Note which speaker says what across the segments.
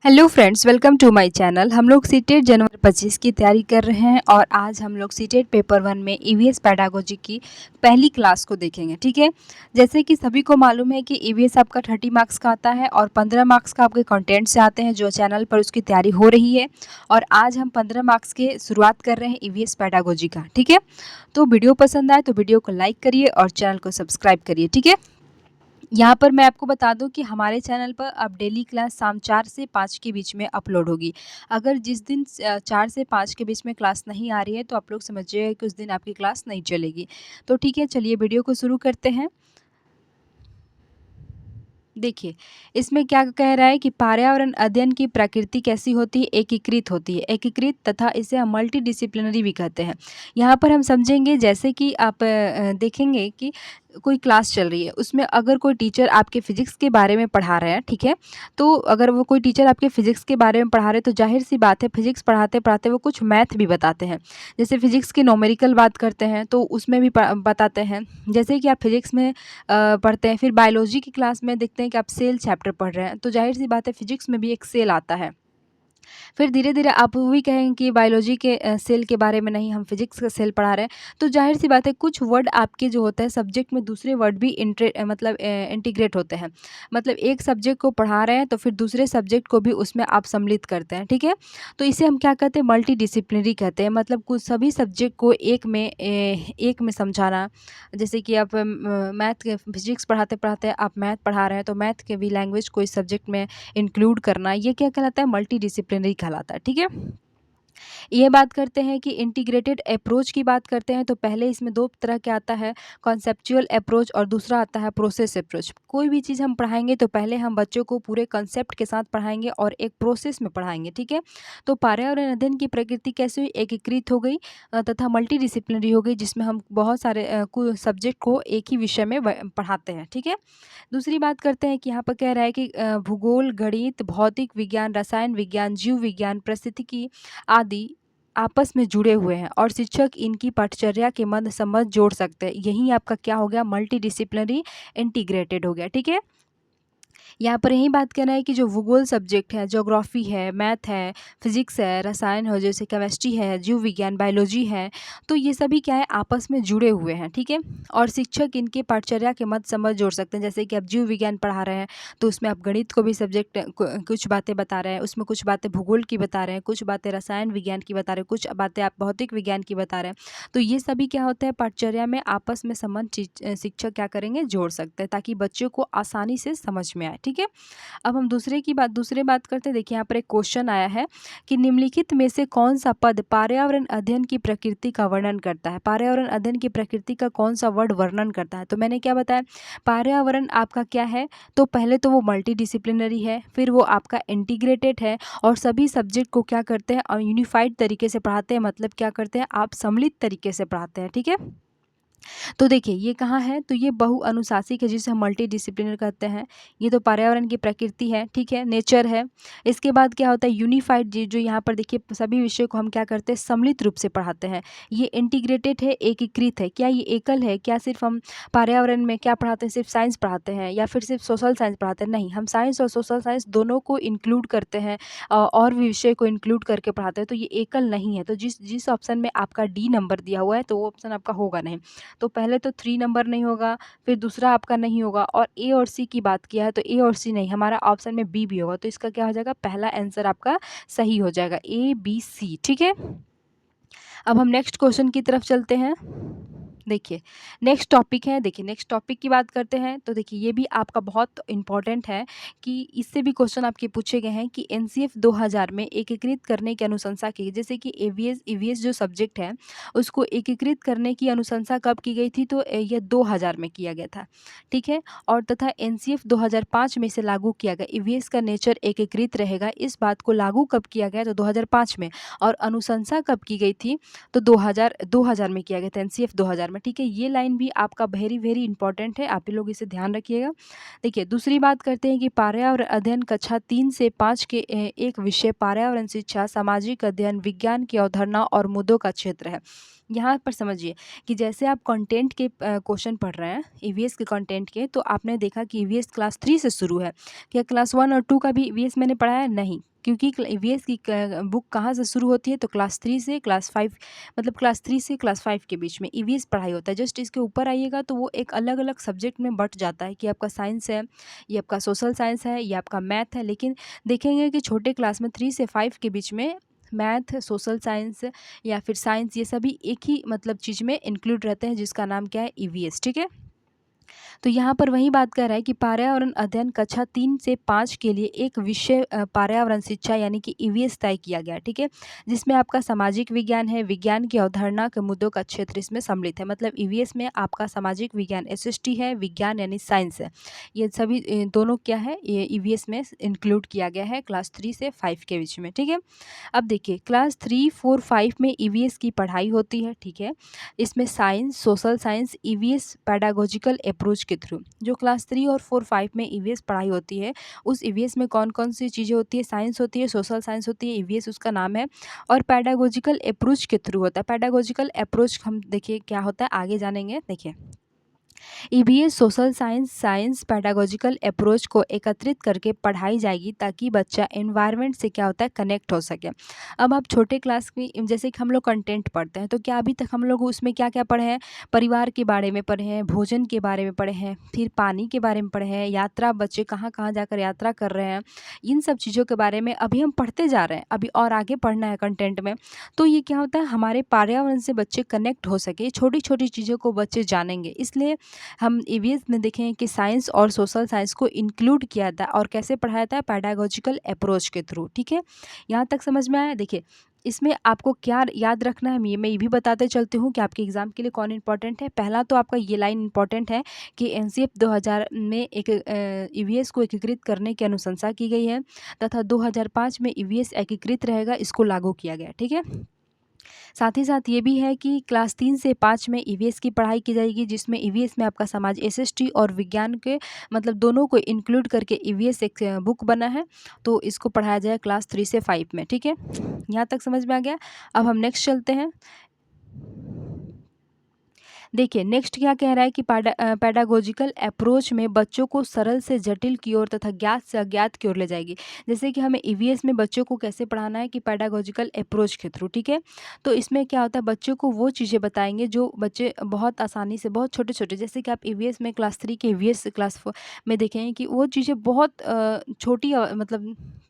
Speaker 1: Hello friends, welcome to my channel. हम लोग CTET जनवरी 25 की तैयारी कर रहे हैं और आज हम लोग सीटेट पेपर 1 में ईवीएस पेडागोजी की पहली क्लास को देखेंगे। ठीक है, जैसे कि सभी को मालूम है कि ईवीएस आपका 30 मार्क्स का आता है और 15 मार्क्स का आपके कंटेंट से आते हैं जो चैनल पर उसकी तैयारी हो रही है। और आज हम 15 मार्क्स के शुरुआत कर रहे हैं ईवीएस पेडागोजी का। ठीक है, तो वीडियो पसंद आए तो वीडियो को लाइक करिए और चैनल को सब्सक्राइब करिए। ठीक है, यहाँ पर मैं आपको बता दूं कि हमारे चैनल पर अब डेली क्लास शाम 4 से 5 के बीच में अपलोड होगी। अगर जिस दिन 4 से 5 के बीच में क्लास नहीं आ रही है तो आप लोग समझिएगा कि उस दिन आपकी क्लास नहीं चलेगी। तो ठीक है, चलिए वीडियो को शुरू करते हैं। देखिए, इसमें क्या कह रहा है कि पर्यावरण अध्ययन की प्रकृति कैसी होती है, एकीकृत होती है। एकीकृत तथा इसे हम मल्टी डिसिप्लिनरी भी कहते हैं। यहाँ पर हम समझेंगे जैसे कि आप देखेंगे कि कोई क्लास चल रही है, उसमें अगर कोई टीचर आपके फिजिक्स के बारे में पढ़ा रहे हैं, ठीक है, तो अगर वो कोई टीचर आपके फिजिक्स के बारे में पढ़ा रहे हैं तो जाहिर सी बात है फिजिक्स पढ़ाते पढ़ाते वो कुछ मैथ भी बताते हैं। जैसे फिजिक्स की न्यूमेरिकल बात करते हैं तो उसमें भी बताते हैं। जैसे कि आप फिजिक्स में पढ़ते हैं, फिर बायोलॉजी की क्लास में देखते हैं कि आप सेल चैप्टर पढ़ रहे हैं, तो ज़ाहिर-सी बात है फिजिक्स में भी एक सेल आता है। फिर धीरे-धीरे आप वो भी कहेंगे कि बायोलॉजी के सेल के बारे में नहीं, हम फिजिक्स का सेल पढ़ा रहे हैं, तो ज़ाहिर-सी बात है कुछ वर्ड आपके जो होते हैं सब्जेक्ट में दूसरे वर्ड भी इंटीग्रेट होते हैं। मतलब एक सब्जेक्ट को पढ़ा रहे हैं तो फिर दूसरे सब्जेक्ट को भी उसमें आप सम्मिलित करते हैं, ठीक है? तो इसे हम क्या कहते हैं, मल्टीडिसिप्लिनरी कहते हैं। मतलब कुछ सभी सब्जेक्ट को एक में समझाना। जैसे कि आप मैथ के फिजिक्स पढ़ाते-पढ़ाते आप मैथ पढ़ा रहे हैं तो मैथ के भी लैंग्वेज को इस सब्जेक्ट में इंक्लूड करना, ये क्या कहलाता है, मल्टीडिसिप्लिनरी कहलाता है। ठीक है, ये बात करते हैं कि इंटीग्रेटेड अप्रोच की बात करते हैं तो पहले इसमें 2 तरह के आता है, कॉन्सेप्चुअल अप्रोच और दूसरा आता है प्रोसेस अप्रोच। कोई भी चीज़ हम पढ़ाएँगे तो पहले हम बच्चों को पूरे कांसेप्ट के साथ पढ़ाएँगे और एक प्रोसेस में पढ़ाएँगे, ठीक है? तो पर्यावरण अध्ययन की प्रकृति कैसे हुई, एकीकृत हो गई तथा मल्टीडिसिप्लिनरी हो गई, जिसमें हम बहुत सारे सब्जेक्ट को एक ही विषय में पढ़ाते हैं, ठीक है? दूसरी बात करते हैं कि यहाँ पर कह रहा है कि भूगोल, गणित, भौतिक विज्ञान, रसायन विज्ञान, जीव विज्ञान, पारिस्थितिकी आदि आपस में जुड़े हुए हैं और शिक्षक इनकी पाठचर्या के मध्य संबंध जोड़ सकते हैं। यही आपका क्या हो गया, मल्टीडिसिप्लिनरी इंटीग्रेटेड हो गया। ठीक है, यहाँ पर यही बात करना है कि जो भूगोल सब्जेक्ट है, ज्योग्राफी है, मैथ है, फिजिक्स है, रसायन हो जैसे केमिस्ट्री है, जीव विज्ञान, बायोलॉजी है, तो ये सभी क्या है, आपस में जुड़े हुए हैं, ठीक है? और शिक्षक इनके पाठचर्या के मध्य संबंध जोड़ सकते हैं। जैसे कि आप जीव विज्ञान पढ़ा रहे हैं तो उसमें आप गणित को भी सब्जेक्ट कुछ बातें बता रहे हैं, उसमें कुछ बातें भूगोल की बता रहे हैं, कुछ बातें रसायन विज्ञान की बता रहे हैं, कुछ बातें आप भौतिक विज्ञान की बता रहे हैं। तो ये सभी क्या होता है, पाठचर्या में आपस में संबंध शिक्षक क्या करेंगे, जोड़ सकते हैं ताकि बच्चों को आसानी से समझ में आए। ठीक है, अब हम दूसरे बात करते हैं। देखिए यहाँ पर एक क्वेश्चन आया है कि निम्नलिखित में से कौन सा पद पर्यावरण अध्ययन की प्रकृति का वर्णन करता है। पर्यावरण अध्ययन की प्रकृति का कौन सा वर्ड वर्णन करता है। तो मैंने क्या बताया, पर्यावरण आपका क्या है, तो पहले तो वो मल्टीडिसिप्लिनरी है, फिर वो आपका इंटीग्रेटेड है और सभी सब्जेक्ट को क्या करते हैं, यूनिफाइड तरीके से पढ़ाते हैं। मतलब क्या करते हैं, आप सम्मिलित तरीके से पढ़ाते हैं। ठीक है, तो देखिए ये कहाँ है, तो ये बहुअनुशासिक है जिसे हम मल्टीडिसिप्लिनरी कहते हैं। ये तो पर्यावरण की प्रकृति है, ठीक है, नेचर है। इसके बाद क्या होता है, यूनिफाइड, जो यहाँ पर देखिए सभी विषयों को हम क्या करते हैं, सम्मिलित रूप से पढ़ाते हैं। ये इंटीग्रेटेड है, एकीकृत है। क्या ये एकल है, क्या सिर्फ हम पर्यावरण में क्या पढ़ाते हैं, सिर्फ साइंस पढ़ाते हैं या फिर सिर्फ सोशल साइंस पढ़ाते हैं? नहीं, हम साइंस और सोशल साइंस दोनों को इंक्लूड करते हैं और भी विषय को इंक्लूड करके पढ़ाते हैं। तो ये एकल नहीं है। तो जिस जिस ऑप्शन में आपका डी नंबर दिया हुआ है तो वो ऑप्शन आपका होगा नहीं। तो पहले तो 3 नंबर नहीं होगा, फिर दूसरा आपका नहीं होगा और ए और सी की बात किया है तो ए और सी नहीं, हमारा ऑप्शन में बी भी होगा। तो इसका क्या हो जाएगा, पहला आंसर आपका सही हो जाएगा, ए, बी, सी। ठीक है? अब हम नेक्स्ट क्वेश्चन की तरफ चलते हैं। देखिए, नेक्स्ट टॉपिक है, देखिए नेक्स्ट टॉपिक की बात करते हैं तो देखिए ये भी आपका बहुत इम्पोर्टेंट है कि इससे भी क्वेश्चन आपके पूछे गए हैं कि एनसीएफ 2000 में एकीकृत करने की अनुशंसा की। जैसे कि एवीएस ईवीएस जो सब्जेक्ट है उसको एकीकृत करने की अनुशंसा कब की गई थी, तो ये 2000 में किया गया था, ठीक है? और तथा एनसीएफ 2005 में से लागू किया गया। ईवीएस का नेचर एकीकृत रहेगा, इस बात को लागू कब किया गया, तो 2005 में। और अनुशंसा कब की गई थी, तो 2000 में किया गया था, एनसीएफ 2000 में। ठीक है, ये लाइन भी आपका वेरी वेरी इंपॉर्टेंट है, आप ही लोग इसे ध्यान रखिएगा। देखिए दूसरी बात करते हैं कि पर्यावरण अध्ययन कक्षा 3 से 5 के एक विषय पर्यावरण शिक्षा, सामाजिक अध्ययन, विज्ञान की अवधारणा और मुद्दों का क्षेत्र है। यहाँ पर समझिए कि जैसे आप कंटेंट के क्वेश्चन पढ़ रहे हैं ईवीएस के कंटेंट के, तो आपने देखा कि ईवीएस क्लास 3 से शुरू है। क्या क्लास 1 और 2 का भी ईवीएस मैंने पढ़ाया है? नहीं, क्योंकि ईवीएस की बुक कहाँ से शुरू होती है, तो क्लास 3 से क्लास 5, मतलब क्लास 3 से क्लास 5 के बीच में ईवीएस पढ़ाई होता है। जस्ट इसके ऊपर आइएगा तो वो एक अलग अलग सब्जेक्ट में बट जाता है कि आपका साइंस है, ये आपका सोशल साइंस है, ये आपका मैथ है। लेकिन देखेंगे कि छोटे क्लास में 3 से 5 के बीच में मैथ, सोशल साइंस या फिर साइंस, ये सभी एक ही मतलब चीज़ में इंक्लूड रहते हैं, जिसका नाम क्या है, ईवीएस। ठीक है। तो यहाँ पर वही बात कर रहा है कि पर्यावरण अध्ययन कक्षा 3 से 5 के लिए एक विषय पर्यावरण शिक्षा यानी कि ईवीएस तय किया गया है, ठीक है? जिसमें आपका सामाजिक विज्ञान है, विज्ञान की अवधारणा के मुद्दों का क्षेत्र इसमें सम्मिलित है। मतलब ईवीएस में आपका सामाजिक विज्ञान एसएसटी है, विज्ञान यानी साइंस है। ये सभी दोनों क्या है, ये ईवीएस में इंक्लूड किया गया है क्लास 3 से 5 के बीच में, ठीक है? अब देखिए क्लास 3, 4, 5 में ईवीएस की पढ़ाई होती है, ठीक है? इसमें science, social science, EVS pedagogical approach के थ्रू। जो क्लास 3 और 4, 5 में ईवीएस पढ़ाई होती है, उस ईवीएस में कौन-कौन सी चीज़ें होती है? साइंस होती है, सोशल साइंस होती है, ईवीएस उसका नाम है, और पेडागोजिकल अप्रोच के थ्रू होता है। पेडागोजिकल अप्रोच हम देखिए क्या होता है, आगे जानेंगे। देखिए EVS social science science pedagogical approach को एकत्रित करके पढ़ाई जाएगी ताकि बच्चा एनवायरनमेंट से क्या होता है, कनेक्ट हो सके। अब आप छोटे क्लास की जैसे कि हम लोग कंटेंट पढ़ते हैं, तो क्या अभी तक हम लोग उसमें क्या क्या पढ़े हैं? परिवार के बारे में पढ़े हैं, भोजन के बारे में पढ़े हैं, फिर पानी के बारे में पढ़े हैं, यात्रा, बच्चे कहाँ कहाँ जाकर यात्रा कर रहे हैं, इन सब चीज़ों के बारे में अभी हम पढ़ते जा रहे हैं, अभी और आगे पढ़ना है कंटेंट में। तो ये क्या होता है, हमारे पर्यावरण से बच्चे कनेक्ट हो सके, छोटी छोटी चीज़ों को बच्चे जानेंगे। इसलिए हम ईवीएस में देखें कि साइंस और सोशल साइंस को इंक्लूड किया था, और कैसे पढ़ाया था, पेडागोजिकल अप्रोच के थ्रू। ठीक है, यहाँ तक समझ में आया? देखिए इसमें आपको क्या याद रखना है, ये मैं ये भी बताते चलती हूँ कि आपके एग्जाम के लिए कौन इंपॉर्टेंट है। पहला तो आपका ये लाइन इंपॉर्टेंट है कि एनसीएफ 2000 में एक ईवीएस को एकीकृत करने की अनुशंसा की गई है, तथा 2005 में ईवीएस एकीकृत रहेगा, इसको लागू किया गया। ठीक है, साथ ही साथ ये भी है कि क्लास 3 से 5 में ईवीएस की पढ़ाई की जाएगी, जिसमें ईवीएस में आपका समाज एसएसटी और विज्ञान के मतलब दोनों को इंक्लूड करके ईवीएस एक बुक बना है, तो इसको पढ़ाया जाए क्लास 3 से 5 में। ठीक है, यहाँ तक समझ में आ गया। अब हम नेक्स्ट चलते हैं। देखिए नेक्स्ट क्या कह रहा है कि पेडागोजिकल अप्रोच में बच्चों को सरल से जटिल की ओर तथा ज्ञात से अज्ञात की ओर ले जाएगी। जैसे कि हमें ईवीएस में बच्चों को कैसे पढ़ाना है, कि पेडागोजिकल अप्रोच के थ्रू। ठीक है, तो इसमें क्या होता है, बच्चों को वो चीज़ें बताएंगे जो बच्चे बहुत आसानी से, बहुत छोटे छोटे, जैसे कि आप ईवीएस में क्लास 3 के ईवीएस क्लास 4 में देखेंगे कि वो चीज़ें बहुत छोटी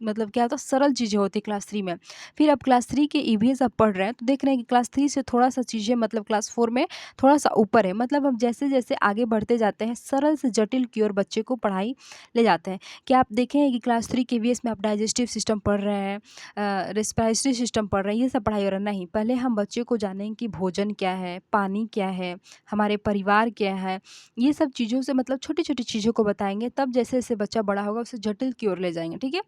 Speaker 1: मतलब क्या होता है, सरल चीज़ें होती है क्लास 3 में। फिर आप क्लास 3 के ईवीएस आप पढ़ रहे हैं, तो देख रहे हैं कि क्लास 3 से थोड़ा सा चीज़ें मतलब क्लास 4 में थोड़ा-सा ऊपर है। मतलब हम जैसे-जैसे आगे बढ़ते जाते हैं, सरल से जटिल की ओर बच्चे को पढ़ाई ले जाते हैं। क्या आप देखे हैं कि क्लास 3 केवीएस में आप डाइजेस्टिव सिस्टम पढ़ रहे हैं, रेस्पिरेटरी सिस्टम पढ़ रहे हैं, ये सब पढ़ाई हो रहा है? नहीं, पहले हम बच्चे को जानेंगे कि भोजन क्या है, पानी क्या है, हमारे परिवार क्या है, ये सब चीज़ों से मतलब छोटी-छोटी चीज़ों को बताएँगे, तब जैसे-जैसे बच्चा बड़ा होगा, उसे जटिल की ओर ले जाएँगे, ठीक है?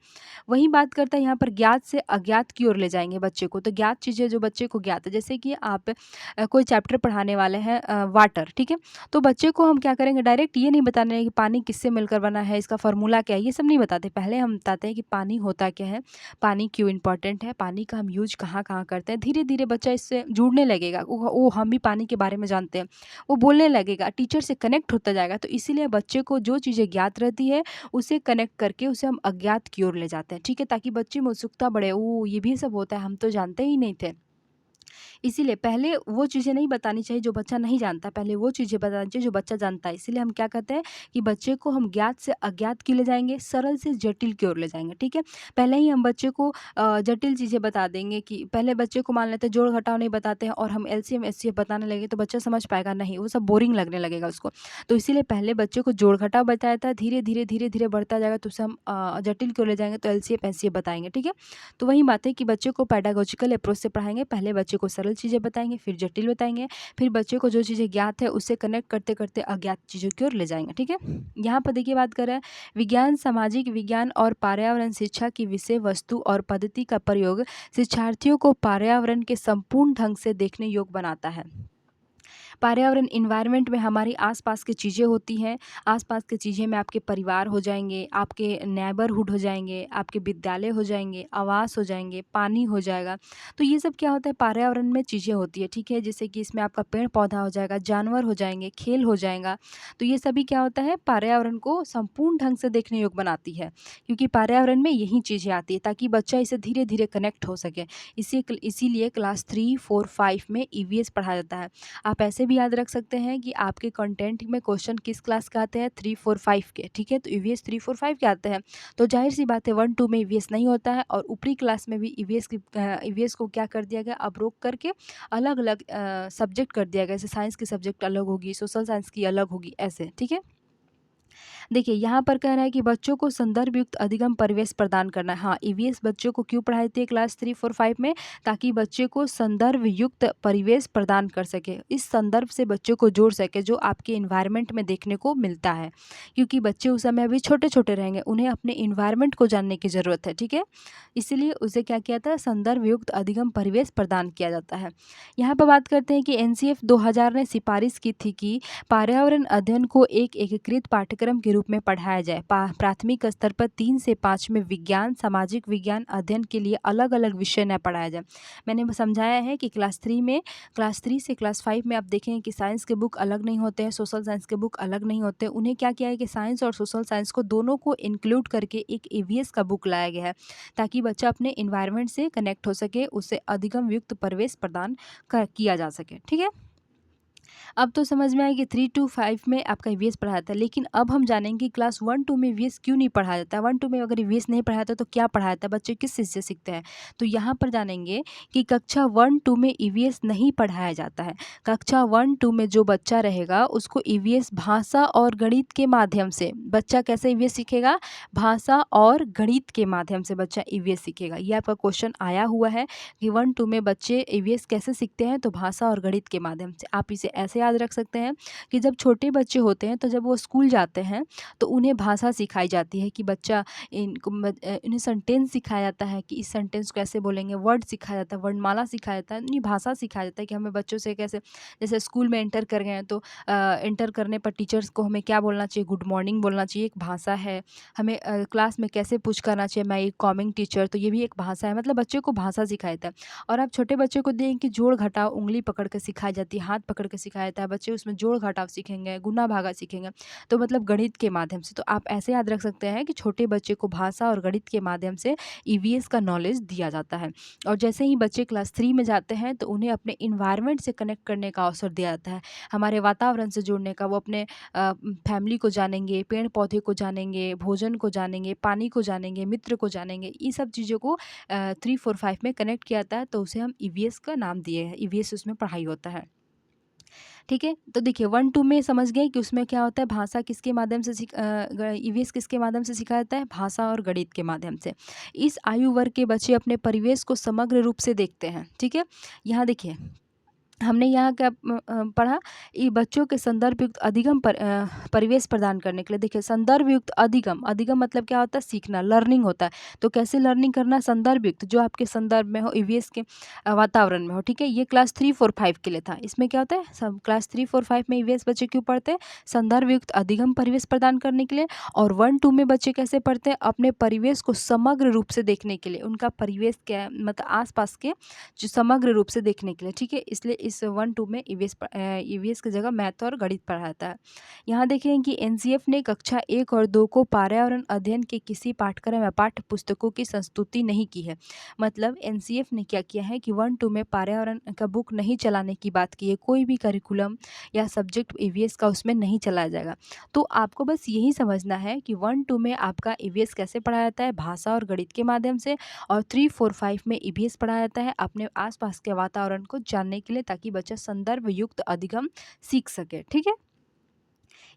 Speaker 1: वही बात करते हैं यहाँ पर ज्ञात से अज्ञात की ओर ले जाएँगे बच्चे को। तो ज्ञात चीज़ें जो बच्चे को ज्ञात है, जैसे कि आप कोई चैप्टर पढ़ाने वाले हैं वाटर, ठीक है? तो बच्चे को हम क्या करेंगे, डायरेक्ट ये नहीं बताना है कि पानी किससे मिलकर बना है, इसका फ़ॉर्मूला क्या है, ये सब नहीं बताते। पहले हम बताते हैं कि पानी होता क्या है, पानी क्यों इम्पोर्टेंट है, पानी का हम यूज़ कहाँ-कहाँ करते हैं। धीरे-धीरे बच्चा इससे जुड़ने लगेगा, ओ हम भी पानी के बारे में जानते हैं। वो बोलने लगेगा, टीचर से कनेक्ट होता जाएगा। तो इसीलिए बच्चे को जो चीज़ें ज्ञात रहती है, उसे कनेक्ट करके उसे हम अज्ञात की ओर ले जाते हैं, ठीक है? ताकि बच्चे में उत्सुकता बढ़े, ओह! ये भी सब होता है, हम तो जानते ही नहीं थे। इसीलिए पहले वो चीज़ें नहीं बतानी चाहिए जो बच्चा नहीं जानता, पहले वो चीज़ें बतानी चाहिए जो बच्चा जानता है। इसीलिए हम क्या कहते हैं कि बच्चे को हम ज्ञात से अज्ञात की ले जाएँगे, सरल से जटिल की ओर ले जाएँगे, ठीक है? पहले ही हम बच्चे को जटिल चीज़ें बता देंगे, कि पहले बच्चे को मान लेते हैं जोड़-घटाव नहीं बताते हैं और हम एलसीएम, एचसीएफ बताने लगे, तो बच्चा समझ पाएगा नहीं, वो सब बोरिंग लगने लगेगा उसको। तो इसीलिए पहले बच्चे को जोड़-घटाव बताया था, धीरे-धीरे, धीरे-धीरे बढ़ता जाएगा तो उसे हम जटिल की ओर ले जाएँगे, तो एलसीएम, एचसीएफ बताएँगे, ठीक है? तो वही बात है कि बच्चे को पेडागोजिकल अप्रोच से पढ़ाएँगे, पहले बच्चे को सरल चीज़ें बताएँगे, फिर जटिल बताएँगे, फिर बच्चे को जो चीज़ें ज्ञात है उससे कनेक्ट करते-करते अज्ञात चीज़ों की ओर ले जाएँगे, ठीक है? यहाँ पर देखिए बात कर रहे हैं विज्ञान, सामाजिक विज्ञान और पर्यावरण शिक्षा की विषय वस्तु और पद्धति का प्रयोग शिक्षार्थियों को पर्यावरण के संपूर्ण ढंग से देखने योग्य बनाता है। पर्यावरण एनवायरनमेंट में हमारी आस-पास की चीज़ें होती हैं। आस-पास की चीज़ें में आपके परिवार हो जाएँगे, आपके नेबरहुड हो जाएँगे, आपके विद्यालय हो जाएँगे, आवास हो जाएँगे, पानी हो जाएगा। तो ये सब क्या होता है, पर्यावरण में चीज़ें होती है, ठीक है? जैसे कि इसमें आपका पेड़-पौधा हो जाएगा, जानवर हो जाएँगे, खेल हो जाएगा। तो ये सभी क्या होता है, पर्यावरण को संपूर्ण ढंग से देखने योग्य बनाती है, क्योंकि पर्यावरण में यही चीज़ें आती हैं ताकि बच्चा इससे धीरे-धीरे कनेक्ट हो सके। इसीलिए क्लास 3, 4, 5 में ईवीएस पढ़ाया जाता है। आप ऐसे भी याद रख सकते हैं कि आपके कंटेंट में क्वेश्चन किस क्लास के आते हैं, 3, 4, 5 के, ठीक है? तो ईवीएस 3, 4, 5 के आते हैं। तो ज़ाहिर-सी बात है 1, 2 में ईवीएस नहीं होता है, और ऊपरी क्लास में भी ईवीएस को क्या कर दिया गया, अब रोक करके अलग-अलग सब्जेक्ट कर दिया गया। जैसे साइंस की सब्जेक्ट अलग होगी, सोशल साइंस की अलग होगी, ऐसे, ठीक है? देखिए, यहाँ पर कह रहा है कि बच्चों को संदर्भ युक्त अधिगम परिवेश प्रदान करना है। हाँ, ईवीएस बच्चों को क्यों पढ़ाई जाती है क्लास 3, 4, 5 में? ताकि बच्चे को संदर्भ युक्त परिवेश प्रदान कर सके। इस संदर्भ से बच्चों को जोड़ सके जो आपके एनवायरनमेंट में देखने को मिलता है। क्योंकि बच्चे उस समय अभी छोटे-छोटे रहेंगे, उन्हें अपने एनवायरनमेंट को जानने की ज़रूरत है, ठीक है? इसीलिए उसे क्या किया जाता है, संदर्भ युक्त अधिगम परिवेश प्रदान किया जाता है। यहाँ पर बात करते हैं कि एनसीएफ 2000 ने सिफारिश की थी कि पर्यावरण अध्ययन को एक एकीकृत पाठ्यक्रम के रूप में पढ़ाया जाए। प्राथमिक स्तर पर 3 से 5 में विज्ञान, सामाजिक विज्ञान अध्ययन के लिए अलग-अलग विषय न पढ़ाया जाए। मैंने समझाया है कि क्लास 3 से क्लास 5 में आप देखेंगे कि साइंस के बुक अलग नहीं होते हैं, सोशल साइंस के बुक अलग नहीं होते। उन्हें क्या किया है कि साइंस और सोशल साइंस को दोनों को इंक्लूड करके एक ईवीएस का बुक लाया गया है, ताकि बच्चा अपने एनवायरनमेंट से कनेक्ट हो सके, उसे अधिगम युक्त प्रवेश प्रदान किया जा सके। ठीक है? अब तो समझ में आया कि 3 टू 5 में आपका ईवीएस पढ़ाया जाता है, लेकिन अब हम जानेंगे कि क्लास 1 टू में ईवीएस क्यों नहीं पढ़ाया जाता है। 1 टू में अगर ईवीएस नहीं पढ़ाया जाता तो क्या पढ़ाया जाता है, बच्चे किस चीज़ से सीखते हैं? तो यहाँ पर जानेंगे कि कक्षा 1 टू में ईवीएस नहीं पढ़ाया जाता है। कक्षा 1 टू में जो बच्चा रहेगा उसको ईवीएस भाषा और गणित के माध्यम से, बच्चा कैसे ईवीएस सीखेगा? भाषा और गणित के माध्यम से बच्चा ईवीएस सीखेगा। ये आपका क्वेश्चन आया हुआ है कि 1 टू में बच्चे ईवीएस कैसे सीखते हैं? तो भाषा और गणित के माध्यम से। आप इसे ऐसे याद रख सकते हैं कि जब छोटे बच्चे होते हैं तो जब वो स्कूल जाते हैं तो उन्हें भाषा सिखाई जाती है कि बच्चा इन्हें सेंटेंस सिखाया जाता है कि इस सेंटेंस को कैसे बोलेंगे, वर्ड सिखाया जाता है, वर्णमाला सिखाया जाता है, यानी भाषा सिखाया जाता है कि हमें बच्चों से कैसे, जैसे स्कूल में एंटर कर गए हैं तो एंटर करने पर टीचर्स को हमें क्या बोलना चाहिए, गुड मॉर्निंग बोलना चाहिए, एक भाषा है। हमें क्लास में कैसे पूछ करना चाहिए, मैं एक कमिंग टीचर, तो ये भी एक भाषा है। मतलब बच्चे को भाषा सिखाया जाता है। और आप छोटे बच्चे को देखें कि जोड़ घटाव उंगली पकड़ के सिखाई जाती है, हाथ पकड़ के सिखाया जाता है, बच्चे उसमें जोड़ घटाव सीखेंगे, गुना भागा सीखेंगे, तो मतलब गणित के माध्यम से। तो आप ऐसे याद रख सकते हैं कि छोटे बच्चे को भाषा और गणित के माध्यम से ईवीएस का नॉलेज दिया जाता है। और जैसे ही बच्चे क्लास 3 में जाते हैं तो उन्हें अपने इन्वायरमेंट से कनेक्ट करने का अवसर दिया जाता है, हमारे वातावरण से जुड़ने का। वो अपने फैमिली को जानेंगे, पेड़ पौधे को जानेंगे, भोजन को जानेंगे, पानी को जानेंगे, मित्र को जानेंगे। ये सब चीज़ों को 3, 4, 5 में कनेक्ट किया जाता है, तो उसे हम ईवीएस का नाम दिए हैं। ईवीएस उसमें पढ़ाई होता है। ठीक है? तो देखिए 1, 2 में समझ गए कि उसमें क्या होता है, भाषा किसके माध्यम से ईवीएस किसके माध्यम से सिखाया जाता है? भाषा और गणित के माध्यम से। इस आयु वर्ग के बच्चे अपने परिवेश को समग्र रूप से देखते हैं। ठीक है? यहाँ देखिए हमने यहाँ क्या पढ़ा, ये बच्चों के संदर्भ युक्त परिवेश प्रदान करने के लिए। देखिए संदर्भ युक्त अधिगम, अधिगम मतलब क्या होता है? सीखना, लर्निंग होता है। तो कैसे लर्निंग करना? संदर्भ युक्त, जो आपके संदर्भ में हो, ईवीएस के वातावरण में हो। ठीक है? ये क्लास 3, 4, 5 के लिए था। इसमें क्या होता है, सब क्लास 3, 4, 5 में ईवीएस बच्चे क्यों पढ़ते हैं? संदर्भ युक्त अधिगम परिवेश प्रदान करने के लिए। और 1, 2 में बच्चे कैसे पढ़ते हैं? अपने परिवेश को समग्र रूप से देखने के लिए। उनका परिवेश क्या है, मतलब आस-पास के जो समग्र रूप से देखने के लिए। ठीक है? इसलिए इस 1, 2 में ईवीएस की जगह मैथ और गणित पढ़ाया जाता है। यहाँ देखें कि एनसीएफ ने कक्षा 1 और 2 को पर्यावरण अध्ययन के किसी पाठ्यक्रम या पाठ्य पुस्तकों की संस्तुति नहीं की है। मतलब एनसीएफ ने क्या किया है कि 1, 2 में पर्यावरण का बुक नहीं चलाने की बात की है। कोई भी करिकुलम या सब्जेक्ट ईवीएस का उसमें नहीं चलाया जाएगा। तो आपको बस यही समझना है कि 1, 2 में आपका ईवीएस कैसे पढ़ाया जाता है? भाषा और गणित के माध्यम से। और 3, 4, 5 में ईवीएस पढ़ाया जाता है अपने आसपास के वातावरण को जानने के लिए, ताकि बच्चा संदर्भ युक्त अधिगम सीख सके। ठीक है?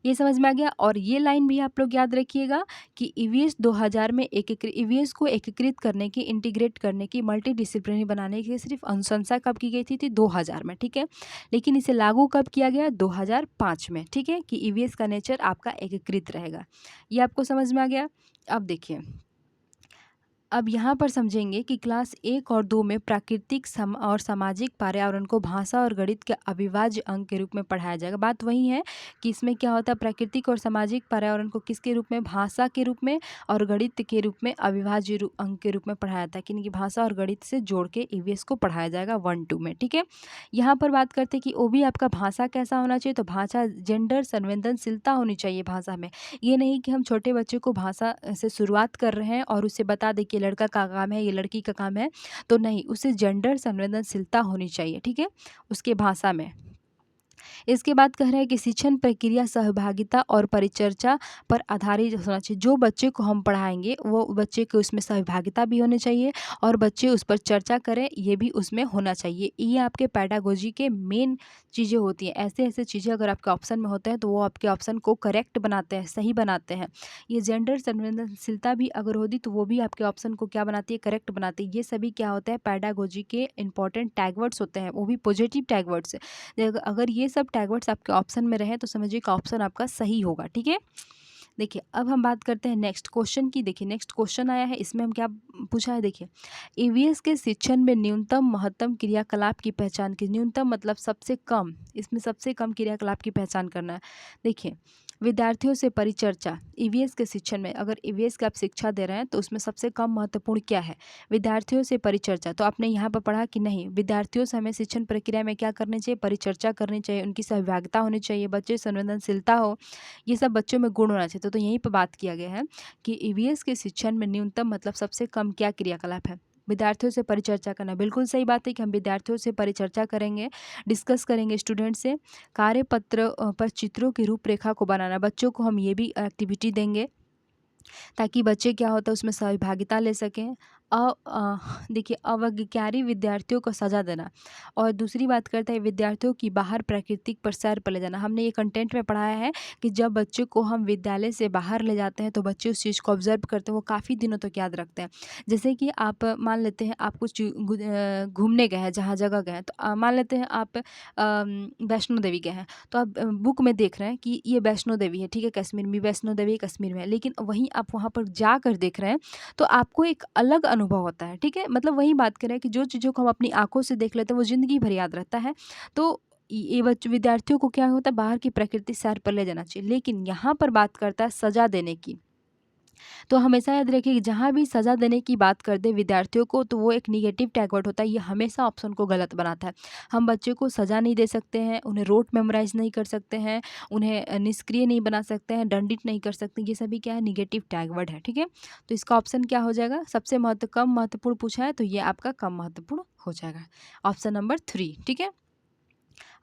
Speaker 1: ये समझ में आ गया। और ये लाइन भी आप लोग याद रखिएगा कि ईवीएस 2000 में ईवीएस को एकीकृत करने की, इंटीग्रेट करने की, मल्टी डिसिप्लिनरी बनाने की सिर्फ अनुशंसा कब की गई थी 2000 में। ठीक है? लेकिन इसे लागू कब किया गया? 2005 में। ठीक है? कि ईवीएस का नेचर आपका एकीकृत रहेगा। ये आपको समझ में आ गया। अब देखिए अब यहाँ पर समझेंगे कि क्लास 1 और 2 में प्राकृतिक और सामाजिक पर्यावरण को भाषा और गणित के अविभाज्य अंग के रूप में पढ़ाया जाएगा। बात वही है कि इसमें क्या होता है, प्राकृतिक और सामाजिक पर्यावरण को किसके रूप में, भाषा के रूप में और गणित के रूप में अविभाज्य अंग के रूप में पढ़ाया जाता है। यानी कि भाषा और गणित से जोड़ के ईवीएस को पढ़ाया जाएगा 1-2 में। ठीक है, यहाँ पर बात करते हैं कि वो भी आपका भाषा कैसा होना चाहिए, तो भाषा जेंडर संवेदनशीलता होनी चाहिए भाषा में। ये नहीं कि हम छोटे बच्चे को भाषा से शुरुआत कर रहे हैं और उसे बता दें कि लड़का का काम है, ये लड़की का काम है, तो नहीं, उसे जेंडर संवेदनशीलता होनी चाहिए। ठीक है, उसके भाषा में। इसके बाद कह रहे हैं कि शिक्षण प्रक्रिया सहभागिता और परिचर्चा पर आधारित होना चाहिए। जो बच्चे को हम पढ़ाएंगे वो बच्चे को उसमें सहभागिता भी होनी चाहिए और बच्चे उस पर चर्चा करें, ये भी उसमें होना चाहिए। ये आपके पेडागोजी के मेन चीज़ें होती हैं। ऐसे ऐसे चीज़ें अगर आपके ऑप्शन में होते हैं तो वो आपके ऑप्शन को करेक्ट बनाते हैं, सही बनाते हैं। ये जेंडर संवेदनशीलता भी अगर होती तो वो भी आपके ऑप्शन को क्या बनाती है, करेक्ट बनाती है। ये सभी क्या होता है, पेडागोजी के इंपॉर्टेंट टैगवर्ड्स होते हैं, वो भी पॉजिटिव टैगवर्ड्स। अगर ये सब टैगवर्ड्स आपके ऑप्शन में रहे तो समझिए कि ऑप्शन आपका सही होगा। ठीक है, देखिए अब हम बात करते हैं नेक्स्ट क्वेश्चन की। देखिए नेक्स्ट क्वेश्चन आया है, इसमें हम क्या पूछा है, देखिए ईवीएस के शिक्षण में न्यूनतम महत्तम क्रियाकलाप की पहचान की। न्यूनतम मतलब सबसे कम, इसमें सबसे कम क्रियाकलाप की पहचान करना है। देखिए विद्यार्थियों से परिचर्चा, ईवीएस के शिक्षण में अगर ईवीएस की आप शिक्षा दे रहे हैं तो उसमें सबसे कम महत्वपूर्ण क्या है, विद्यार्थियों से परिचर्चा। तो आपने यहाँ पर पढ़ा कि नहीं, विद्यार्थियों से हमें शिक्षण प्रक्रिया में क्या करनी चाहिए, परिचर्चा करनी चाहिए, उनकी सहभागिता होनी चाहिए, बच्चे संवेदनशीलता हो, ये सब बच्चों में गुण होना चाहिए। तो यहीं पर बात किया गया है कि ईवीएस के शिक्षण में न्यूनतम मतलब सबसे कम क्या क्रियाकलाप है, विद्यार्थियों से परिचर्चा करना। बिल्कुल सही बात है कि हम विद्यार्थियों से परिचर्चा करेंगे, डिस्कस करेंगे स्टूडेंट से। कार्यपत्र पर चित्रों की रूपरेखा को बनाना, बच्चों को हम ये भी एक्टिविटी देंगे ताकि बच्चे क्या होता है उसमें सहभागिता ले सकें। देखिए अवज्ञाकारी विद्यार्थियों को सजा देना। और दूसरी बात करते हैं विद्यार्थियों की बाहर प्राकृतिक पर सैर पर ले जाना। हमने ये कंटेंट में पढ़ाया है कि जब बच्चे को हम विद्यालय से बाहर ले जाते हैं तो बच्चे उस चीज़ को ऑब्जर्व करते हैं, वो काफ़ी दिनों तक याद रखते हैं। जैसे कि आप मान लेते हैं आप कुछ घूमने गए हैं, जहाँ जगह गए हैं, तो मान लेते हैं आप वैष्णो देवी गए हैं, तो आप बुक में देख रहे हैं कि ये वैष्णो देवी है, ठीक है, कश्मीर में वैष्णो देवी कश्मीर में है, लेकिन वहीं आप वहाँ पर जाकर देख रहे हैं तो आपको एक अलग अनुभव होता है। ठीक है, मतलब वही बात करें कि जो चीज़ों को हम अपनी आँखों से देख लेते हैं वो ज़िंदगी भर याद रहता है। तो ये विद्यार्थियों को क्या होता है, बाहर की प्रकृति सैर पर ले जाना चाहिए। लेकिन यहाँ पर बात करता है सज़ा देने की। तो हमेशा याद रखिए कि जहाँ भी सज़ा देने की बात कर दे विद्यार्थियों को तो वो एक निगेटिव टैगवर्ड होता है, ये हमेशा ऑप्शन को गलत बनाता है। हम बच्चे को सज़ा नहीं दे सकते हैं, उन्हें रोट मेमोराइज़ नहीं कर सकते हैं, उन्हें निष्क्रिय नहीं बना सकते हैं, दंडित नहीं कर सकते, ये सभी क्या है, निगेटिव टैगवर्ड है। ठीक है, तो इसका ऑप्शन क्या हो जाएगा, सबसे कम महत्वपूर्ण पूछा है तो ये आपका कम महत्वपूर्ण हो जाएगा, ऑप्शन नंबर 3। ठीक है,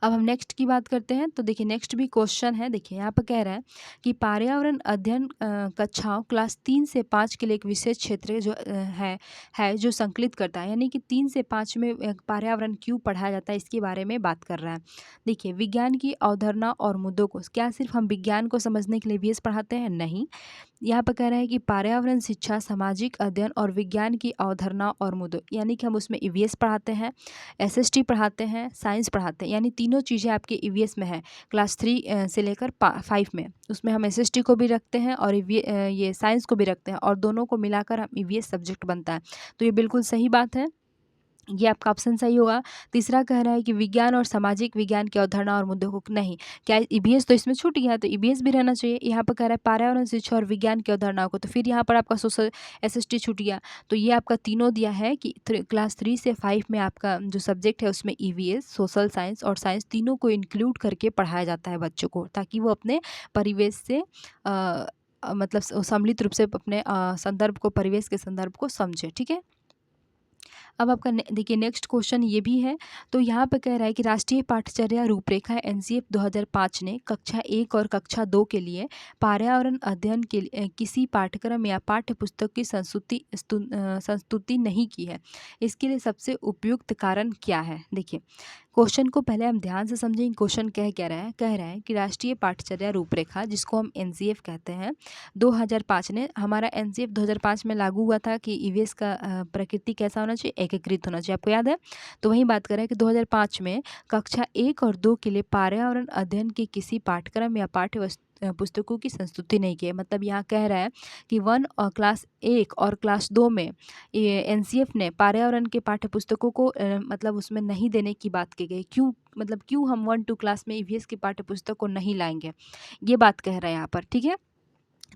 Speaker 1: अब हम नेक्स्ट की बात करते हैं। तो देखिए नेक्स्ट भी क्वेश्चन है। देखिए यहाँ पर कह रहा है कि पर्यावरण अध्ययन कक्षाओं क्लास 3 से 5 के लिए एक विशेष क्षेत्र जो है जो संकलित करता है, यानी कि 3 से 5 में पर्यावरण क्यों पढ़ाया जाता है इसके बारे में बात कर रहा है। देखिए विज्ञान की अवधारणा और मुद्दों को, क्या सिर्फ हम विज्ञान को समझने के लिए वीएस पढ़ाते हैं, नहीं। यहाँ पर कह रहा है कि पर्यावरण शिक्षा सामाजिक अध्ययन और विज्ञान की अवधारणा और मुद्दों, यानी कि हम उसमें ईवीएस पढ़ाते हैं, एसएसटी पढ़ाते हैं, साइंस पढ़ाते हैं, यानी तीनों चीज़ें आपके ईवीएस में है। क्लास 3 से लेकर 5 में उसमें हम एसएसटी को भी रखते हैं और ये साइंस को भी रखते हैं और दोनों को मिलाकर हम ईवीएस सब्जेक्ट बनता है। तो ये बिल्कुल सही बात है, ये आपका ऑप्शन सही होगा। तीसरा कह रहा है कि विज्ञान और सामाजिक विज्ञान की अवधारणा और मुद्दों को, नहीं, क्या ईवीएस तो इसमें छूट गया, तो ईवीएस भी रहना चाहिए। यहाँ पर कह रहा है पर्यावरण शिक्षा और विज्ञान की अवधारणाओं को, तो फिर यहाँ पर आपका सोशल एसएसटी छूट गया। तो ये आपका तीनों दिया है कि क्लास 3 से 5 में आपका जो सब्जेक्ट है उसमें ईवीएस, सोशल साइंस और साइंस तीनों को इंक्लूड करके पढ़ाया जाता है बच्चों को, ताकि वो अपने परिवेश से मतलब सम्मिलित रूप से अपने संदर्भ को, परिवेश के संदर्भ को समझे। ठीक है, अब आपका देखिए नेक्स्ट क्वेश्चन ये भी है। तो यहाँ पे कह रहा है कि राष्ट्रीय पाठचर्या रूपरेखा एनसीएफ 2005 ने कक्षा 1 और कक्षा 2 के लिए पर्यावरण अध्ययन के किसी पाठ्यक्रम या पाठ्य पुस्तक की संस्तुति नहीं की है। इसके लिए सबसे उपयुक्त कारण क्या है। देखिए क्वेश्चन को पहले हम ध्यान से समझेंगे, क्वेश्चन कह रहा है कि राष्ट्रीय पाठचर्या रूपरेखा, जिसको हम एनसीएफ कहते हैं, 2005 ने, हमारा एनसीएफ 2005 में लागू हुआ था कि ईवीएस का प्रकृति कैसा होना चाहिए, एकीकृत होना चाहिए, आपको याद है। तो वही बात करें कि 2005 में कक्षा 1 और 2 के लिए पर्यावरण अध्ययन के किसी पाठ्यक्रम या पुस्तकों की संस्तुति नहीं की है। मतलब यहाँ कह रहा है कि क्लास 1 और क्लास 2 में ये एनसीएफ ने पर्यावरण के पाठ्य पुस्तकों को मतलब उसमें नहीं देने की बात की गई। क्यों, मतलब क्यों हम 1-2 क्लास में ईवीएस की पाठ्य पुस्तक को नहीं लाएँगे? ये बात कह रहा है यहाँ पर, ठीक है?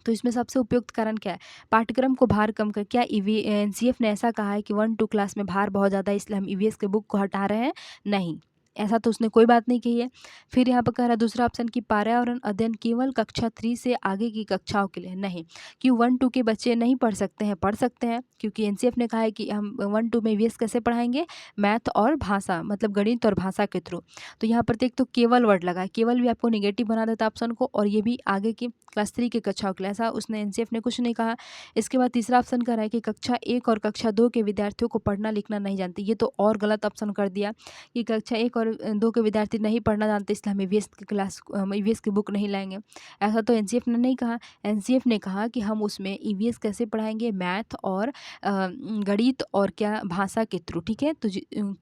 Speaker 1: तो इसमें सबसे उपयुक्त कारण क्या है? पाठ्यक्रम को भार कम कर, क्या एनसीएफ ने ऐसा कहा है कि 1-2 क्लास में भार बहुत ज़्यादा है इसलिए हम ईवीएस के बुक को हटा रहे हैं? नहीं, ऐसा तो उसने कोई बात नहीं कही है। फिर यहाँ पर कह रहा है दूसरा ऑप्शन कि पर्यावरण अध्ययन केवल कक्षा 3 से आगे की कक्षाओं के लिए है। नहीं, क्यों 1-2 के बच्चे नहीं पढ़ सकते हैं? पढ़ सकते हैं, क्योंकि एनसीएफ ने कहा है कि हम 1-2 में ईवीएस कैसे पढ़ाएँगे? मैथ और भाषा, मतलब गणित और भाषा के थ्रू। तो यहाँ पर तो एक तो केवल वर्ड लगा है, केवल भी आपको नेगेटिव बना देता है ऑप्शन को, और ये भी आगे की क्लास 3 की कक्षाओं के लिए, ऐसा उसने एनसीएफ ने कुछ नहीं कहा। इसके बाद तीसरा ऑप्शन कह रहा है कि कक्षा 1 और कक्षा 2 के विद्यार्थियों को पढ़ना लिखना नहीं जानते। ये तो और गलत ऑप्शन कर दिया कि कक्षा 1 और 2 के विद्यार्थी नहीं पढ़ना जानते इसलिए हम ईवीएस की बुक नहीं लाएँगे। ऐसा तो एनसीएफ ने नहीं कहा। एनसीएफ ने कहा कि हम उसमें ईवीएस कैसे पढ़ाएँगे? मैथ और गणित और क्या भाषा के थ्रू, ठीक है? तो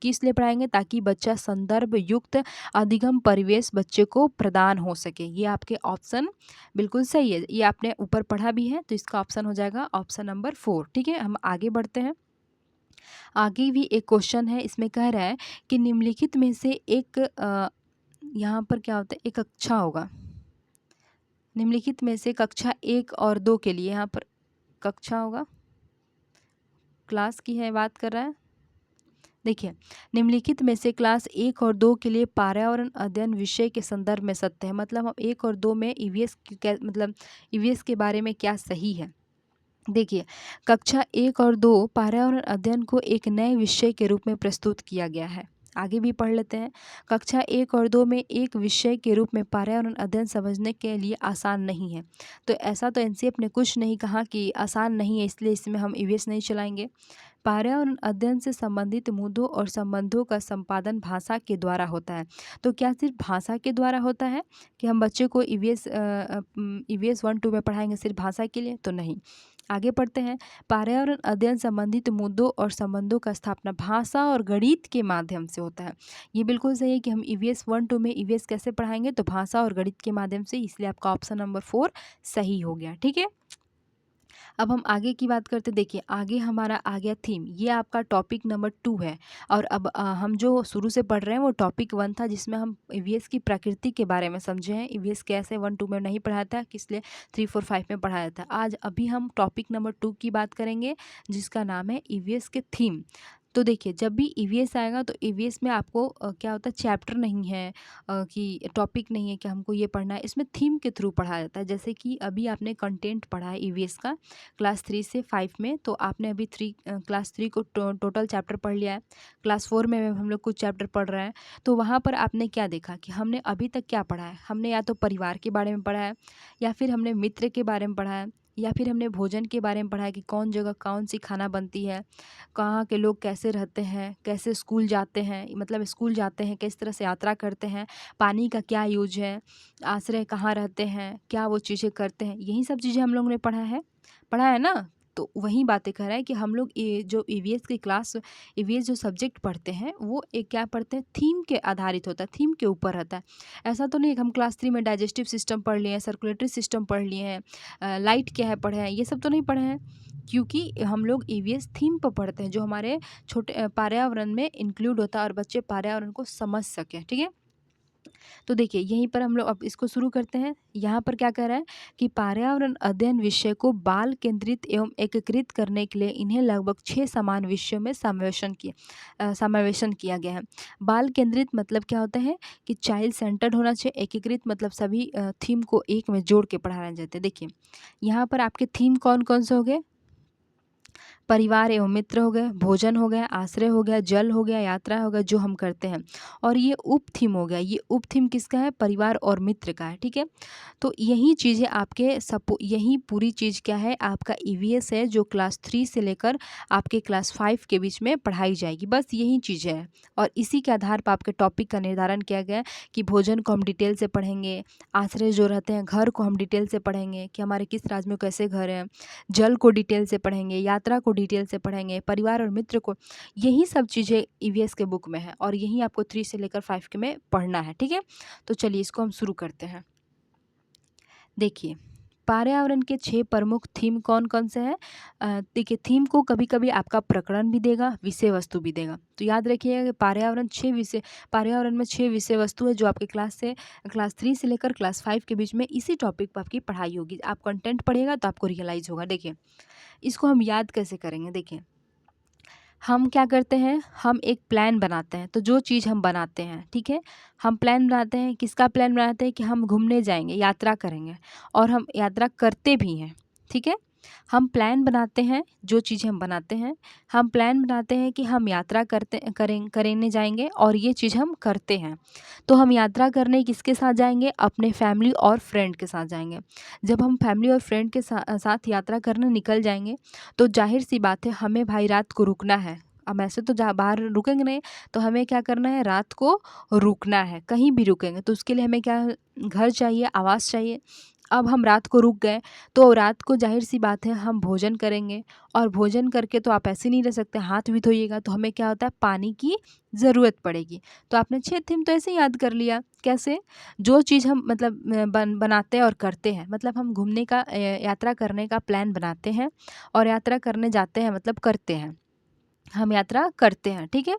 Speaker 1: किस लिए पढ़ाएँगे? ताकि बच्चा संदर्भ युक्त अधिगम परिवेश बच्चे को प्रदान हो सके। ये आपके ऑप्शन बिल्कुल सही है। ये आपने ऊपर पढ़ा भी है, तो इसका ऑप्शन हो जाएगा ऑप्शन नंबर 4, ठीक है? हम आगे बढ़ते हैं। आगे भी एक क्वेश्चन है, इसमें कह रहा है कि निम्नलिखित में से एक यहाँ पर क्या होता है, एक कक्षा होगा। निम्नलिखित में से कक्षा 1 और 2 के लिए यहाँ पर कक्षा होगा, क्लास की है बात कर रहा है। देखिए, निम्नलिखित में से क्लास 1 और 2 के लिए पर्यावरण अध्ययन विषय के संदर्भ में सत्य है। मतलब हम 1 और 2 में ईवीएस की क्या, मतलब ईवीएस के बारे में क्या सही है? देखिए, कक्षा 1 और 2 पर्यावरण अध्ययन को एक नए विषय के रूप में प्रस्तुत किया गया है। आगे भी पढ़ लेते हैं। कक्षा 1 और 2 में एक विषय के रूप में पर्यावरण अध्ययन समझने के लिए आसान नहीं है। तो ऐसा तो एनसीएफ ने कुछ नहीं कहा कि आसान नहीं है इसलिए इसमें हम ईवीएस नहीं चलाएँगे। पर्यावरण अध्ययन से संबंधित मुद्दों और संबंधों का संपादन भाषा के द्वारा होता है। तो क्या सिर्फ भाषा के द्वारा होता है कि हम बच्चे को ईवीएस 1-2 में पढ़ाएँगे सिर्फ भाषा के लिए? तो नहीं। आगे पढ़ते हैं। पर्यावरण अध्ययन संबंधित मुद्दों और संबंधों का स्थापना भाषा और गणित के माध्यम से होता है। ये बिल्कुल सही है कि हम ईवीएस 1-2 में ईवीएस कैसे पढ़ाएँगे? तो भाषा और गणित के माध्यम से, इसलिए आपका ऑप्शन नंबर 4 सही हो गया, ठीक है? अब हम आगे की बात करते, देखिए आगे हमारा आ गया थीम, ये आपका टॉपिक नंबर 2 है। और अब हम जो शुरू से पढ़ रहे हैं वो टॉपिक 1 था, जिसमें हम ईवीएस की प्रकृति के बारे में समझे हैं। ईवीएस कैसे 1-2 में नहीं पढ़ाया था, किस लिए 3-4-5 में पढ़ाया था। आज अभी हम टॉपिक नंबर 2 की बात करेंगे, जिसका नाम है ईवीएस के थीम। तो देखिए, जब भी ईवीएस आएगा तो ईवीएस में आपको क्या होता है, चैप्टर नहीं है कि टॉपिक नहीं है कि हमको ये पढ़ना है, इसमें थीम के थ्रू पढ़ाया जाता है। जैसे कि अभी आपने कंटेंट पढ़ा है ईवीएस का क्लास 3 से 5 में, तो आपने अभी क्लास 3 को टोटल चैप्टर पढ़ लिया है। क्लास 4 में हम लोग कुछ चैप्टर पढ़ रहे हैं। तो वहाँ पर आपने क्या देखा कि हमने अभी तक क्या पढ़ा है? हमने या तो परिवार के बारे में पढ़ा है, या फिर हमने मित्र के बारे में पढ़ा है, या फिर हमने भोजन के बारे में पढ़ा है कि कौन जगह कौन सी खाना बनती है, कहाँ के लोग कैसे रहते हैं, कैसे स्कूल जाते हैं, मतलब स्कूल जाते हैं किस तरह से यात्रा करते हैं, पानी का क्या यूज है, आश्रय कहाँ रहते हैं, क्या वो चीज़ें करते हैं, यही सब चीज़ें हम लोगों ने पढ़ा है ना। तो वही बातें कर रहा है कि हम लोग ये जो ईवीएस की क्लास, ईवीएस जो सब्जेक्ट पढ़ते हैं वो एक क्या पढ़ते हैं, थीम के आधारित होता है, थीम के ऊपर रहता है। ऐसा तो नहीं कि हम क्लास 3 में डाइजेस्टिव सिस्टम पढ़ लिए हैं, सर्कुलेटरी सिस्टम पढ़ लिए हैं, लाइट क्या है पढ़े हैं, ये सब तो नहीं पढ़े हैं। क्योंकि हम लोग ईवीएस थीम पर पढ़ते हैं, जो हमारे छोटे पर्यावरण में इंक्लूड होता है और बच्चे पर्यावरण को समझ सकें, ठीक है। तो देखिए, यहीं पर हम लोग अब इसको शुरू करते हैं। यहाँ पर क्या कह रहा है कि पर्यावरण अध्ययन विषय को बाल केंद्रित एवं एकीकृत करने के लिए इन्हें लगभग 6 समान विषयों में समावेशन किया गया है। बाल केंद्रित मतलब क्या होता है कि चाइल्ड सेंटर्ड होना चाहिए। एकीकृत मतलब सभी थीम को एक में जोड़ के पढ़ाए जाते हैं। देखिए, यहाँ पर आपके थीम कौन कौन से हो गए? परिवार एवं मित्र हो गए, भोजन हो गया, आश्रय हो गया, जल हो गया, यात्रा हो गया, जो हम करते हैं। और ये उप थीम हो गया। ये उप थीम किसका है? परिवार और मित्र का है, ठीक है। तो यही चीज़ें आपके यही पूरी चीज़ क्या है, आपका ईवीएस है, जो क्लास 3 से लेकर आपके क्लास 5 के बीच में पढ़ाई जाएगी। बस यही चीज़ें हैं, और इसी के आधार पर आपके टॉपिक का निर्धारण किया गया है कि भोजन को हम डिटेल से पढ़ेंगे, आश्रय जो रहते हैं घर को हम डिटेल से पढ़ेंगे कि हमारे किस राज्य में कैसे घर हैं, जल को डिटेल से पढ़ेंगे, यात्रा को डिटेल से पढ़ेंगे, परिवार और मित्र को। यही सब चीज़ें ईवीएस के बुक में है, और यही आपको 3 से लेकर 5 के में पढ़ना है, ठीक है। तो चलिए इसको हम शुरू करते हैं। देखिए, पर्यावरण के 6 प्रमुख थीम कौन-कौन से हैं? देखिए, थीम को कभी-कभी आपका प्रकरण भी देगा, विषय वस्तु भी देगा। तो याद रखिएगा कि पर्यावरण में 6 विषय वस्तु है जो आपके क्लास 3 से लेकर क्लास 5 के बीच में इसी टॉपिक पे आपकी पढ़ाई होगी। आप कंटेंट पढ़िएगा तो आपको रियलाइज़ होगा। देखिए, इसको हम याद कैसे करेंगे? देखिए, हम क्या करते हैं, हम एक प्लान बनाते हैं। तो जो चीज़ हम बनाते हैं, ठीक है? हम प्लान बनाते हैं, किसका प्लान बनाते हैं कि हम घूमने जाएँगे, यात्रा करेंगे और हम यात्रा करते भी हैं, ठीक है? हम प्लान बनाते हैं, जो चीज़ें हम बनाते हैं, हम प्लान बनाते हैं कि हम यात्रा करने जाएँगे और ये चीज़ हम करते हैं। तो हम यात्रा करने किसके साथ जाएँगे? अपने फैमिली और फ्रेंड के साथ जाएँगे। जब हम फैमिली और फ्रेंड के साथ यात्रा करने निकल जाएँगे, तो ज़ाहिर-सी बात है हमें भाई रात को रुकना है। अब ऐसे तो जहाँ बाहर रुकेंगे नहीं, तो हमें क्या करना है, रात को रुकना है, कहीं भी रुकेंगे तो उसके लिए हमें क्या घर चाहिए, आवास चाहिए। अब हम रात को रुक गए, तो रात को ज़ाहिर-सी बात है हम भोजन करेंगे और भोजन करके तो आप ऐसे नहीं रह सकते, हाथ भी धोइएगा तो हमें क्या होता है, पानी की ज़रूरत पड़ेगी। तो आपने 6 थीम तो ऐसे ही याद कर लिया। कैसे? जो चीज़ हम मतलब बनाते हैं और करते हैं, मतलब हम घूमने का यात्रा करने का प्लान बनाते हैं और यात्रा करने जाते हैं मतलब करते हैं। हम यात्रा करते हैं, ठीक है?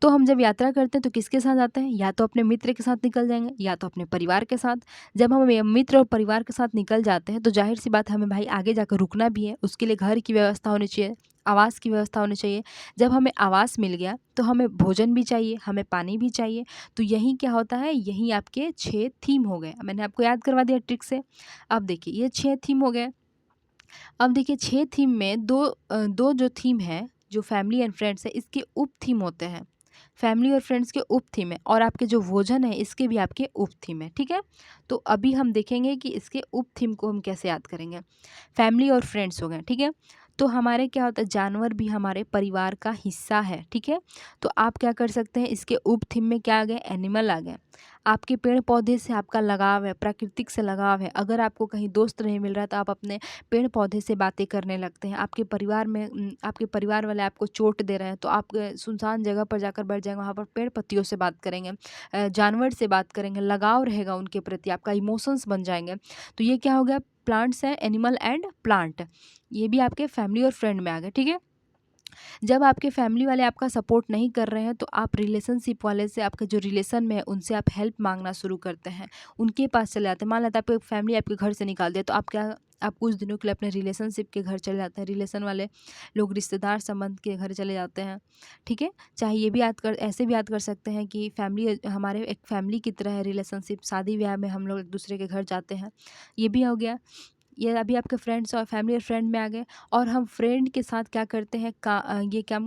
Speaker 1: तो हम जब यात्रा करते हैं तो किसके साथ जाते हैं? या तो अपने मित्र के साथ निकल जाएँगे या तो अपने परिवार के साथ। जब हम ये मित्र और परिवार के साथ निकल जाते हैं तो ज़ाहिर-सी बात है हमें भाई आगे जाकर रुकना भी है, उसके लिए घर की व्यवस्था होनी चाहिए, आवास की व्यवस्था होनी चाहिए। जब हमें आवास मिल गया तो हमें भोजन भी चाहिए, हमें पानी भी चाहिए। तो यही क्या होता है, यही आपके 6 थीम हो गए। मैंने आपको याद करवा दिया ट्रिक से। अब देखिए ये 6 थीम हो गए। अब देखिए 6 थीम में 2 जो थीम है, जो फैमिली एंड फ्रेंड्स है, इसके उप थीम होते हैं। फैमिली और फ्रेंड्स के उप थीम है और आपके जो भोजन है इसके भी आपके उप थीम है, ठीक है? तो अभी हम देखेंगे कि इसके उप थीम को हम कैसे याद करेंगे। फैमिली और फ्रेंड्स हो गए, ठीक है? तो हमारे क्या होता है, जानवर भी हमारे परिवार का हिस्सा है, ठीक है? तो आप क्या कर सकते हैं, इसके उप थीम में क्या आ गए, एनिमल आ गए। आपके पेड़-पौधे से आपका लगाव है, प्राकृतिक से लगाव है। अगर आपको कहीं दोस्त नहीं मिल रहा है तो आप अपने पेड़-पौधे से बातें करने लगते हैं। आपके परिवार वाले आपको चोट दे रहे हैं तो आप सुनसान जगह पर जाकर बैठ जाएँगे, वहाँ पर पेड़-पत्तियों से बात करेंगे, जानवर से बात करेंगे, लगाव रहेगा उनके प्रति, आपका इमोशंस बन जाएँगे। तो ये क्या हो गया, प्लांट्स हैं, एनिमल एंड प्लांट। ये भी आपके फैमिली और फ्रेंड में आ गए, ठीक है? जब आपके फैमिली वाले आपका सपोर्ट नहीं कर रहे हैं तो आप रिलेशनशिप वाले से, आपका जो रिलेशन में है उनसे आप हेल्प मांगना शुरू करते हैं, उनके पास चले जाते हैं। मान लेते हैं आपकी फैमिली आपके घर से निकाल दिया तो आप कुछ दिनों के लिए अपने रिलेशनशिप के घर चले जाते हैं, रिलेशन वाले लोग रिश्तेदार संबंध के घर चले जाते हैं, ठीक है? चाहे ये भी ऐसे भी याद कर सकते हैं कि फैमिली हमारे एक फैमिली की तरह है रिलेशनशिप, शादी ब्याह में हम लोग एक दूसरे के घर जाते हैं, ये भी हो गया। ये अभी आपके फ्रेंड्स और फैमिली और फ्रेंड में आ गए। और हम फ्रेंड के साथ क्या करते हैं, ये क्या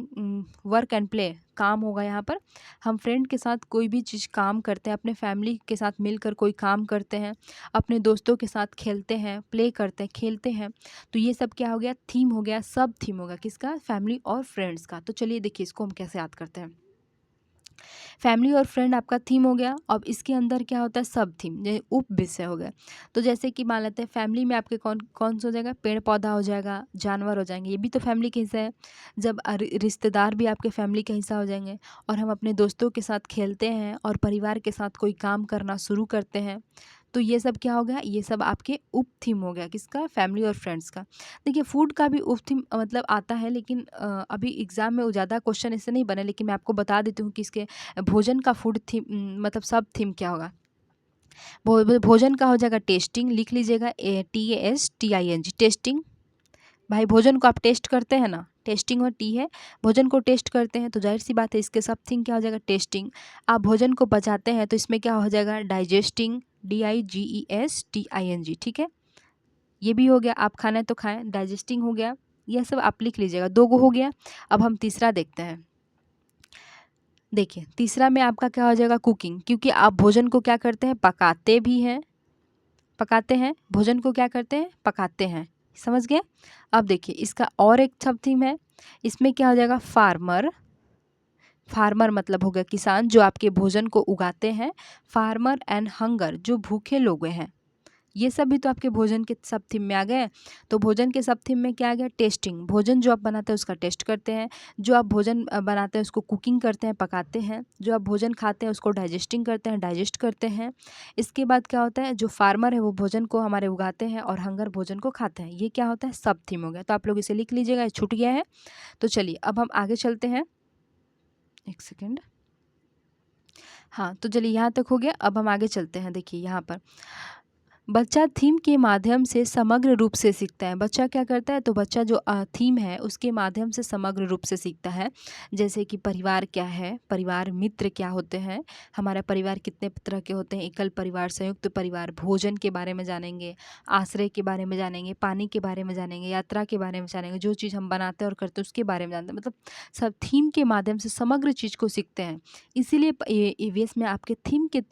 Speaker 1: वर्क एंड प्ले काम होगा यहाँ पर। हम फ्रेंड के साथ कोई भी चीज़ काम करते हैं, अपने फैमिली के साथ मिलकर कोई काम करते हैं, अपने दोस्तों के साथ खेलते हैं, प्ले करते हैं, खेलते हैं। तो ये सब क्या हो गया, थीम हो गया, सब थीम होगा किसका, फैमिली और फ्रेंड्स का। तो चलिए देखिए इसको हम कैसे याद करते हैं। फैमिली और फ्रेंड आपका थीम हो गया। अब इसके अंदर क्या होता है, सब थीम उप विषय हो गए। तो जैसे कि मान लेते हैं फैमिली में आपके कौन कौन सा हो जाएगा, पेड़ पौधा हो जाएगा, जानवर हो जाएंगे, ये भी तो फैमिली का हिस्सा है। जब रिश्तेदार भी आपके फैमिली का हिस्सा हो जाएंगे। और हम अपने दोस्तों के साथ खेलते हैं और परिवार के साथ कोई काम करना शुरू करते हैं। तो ये सब क्या हो गया, ये सब आपके उप थीम हो गया किसका, फैमिली और फ्रेंड्स का। देखिए फूड का भी उप थीम मतलब आता है, लेकिन अभी एग्जाम में वो ज़्यादा क्वेश्चन इससे नहीं बने, लेकिन मैं आपको बता देती हूँ कि इसके भोजन का फूड थीम मतलब सब थीम क्या होगा। भोजन का हो जाएगा टेस्टिंग, लिख लीजिएगा, TASTING, टेस्टिंग। भाई भोजन को आप टेस्ट करते हैं ना, टेस्टिंग और टी है, भोजन को टेस्ट करते हैं तो जाहिर सी बात है इसके सब थिंग क्या हो जाएगा, टेस्टिंग। आप भोजन को पचाते हैं तो इसमें क्या हो जाएगा, डाइजेस्टिंग, DIGESTING, ठीक है? ये भी हो गया, आप खाना है तो खाएं, डाइजेस्टिंग हो गया। यह सब आप लिख लीजिएगा, 2 गो हो गया। अब हम तीसरा देखते हैं। देखिए तीसरा में आपका क्या हो जाएगा, कुकिंग, क्योंकि आप भोजन को क्या करते हैं, पकाते हैं, भोजन को क्या करते हैं, पकाते हैं, समझ गए? अब देखिए इसका और एक सब थीम है, इसमें क्या हो जाएगा, फार्मर मतलब हो गया किसान जो आपके भोजन को उगाते हैं, फार्मर एंड हंगर जो भूखे लोग हैं, ये सब भी तो आपके भोजन के सब थीम में आ गए। तो भोजन के सब थीम में क्या आ गया? टेस्टिंग, भोजन जो आप बनाते हैं उसका टेस्ट करते हैं। जो आप भोजन बनाते हैं उसको कुकिंग करते हैं, पकाते हैं। जो आप भोजन खाते हैं उसको डाइजेस्टिंग करते हैं, डाइजेस्ट करते हैं। इसके बाद क्या होता है, जो फार्मर है वो भोजन को हमारे उगाते हैं और हंगर भोजन को खाते हैं। ये क्या होता है? सब थीम हो गया। तो आप लोग इसे लिख लीजिएगा, ये छूट गया है। तो चलिए अब हम आगे चलते हैं। एक सेकेंड। हाँ, तो चलिए यहाँ तक हो गया। अब हम आगे चलते हैं। देखिए यहाँ पर बच्चा थीम के माध्यम से समग्र रूप से सीखता है। बच्चा क्या करता है? तो बच्चा जो थीम है उसके माध्यम से समग्र रूप से सीखता है। जैसे कि परिवार क्या है, परिवार मित्र क्या होते हैं, हमारा परिवार कितने तरह के होते हैं, एकल परिवार, संयुक्त परिवार, भोजन के बारे में जानेंगे, आश्रय के बारे में जानेंगे, पानी के बारे में जानेंगे, यात्रा के बारे में जानेंगे, जो चीज़ हम बनाते हैं और करते हैं उसके बारे में जानते हैं। मतलब सब थीम के माध्यम से समग्र चीज़ को सीखते हैं। इसीलिए ईवीएस में आपके थीम के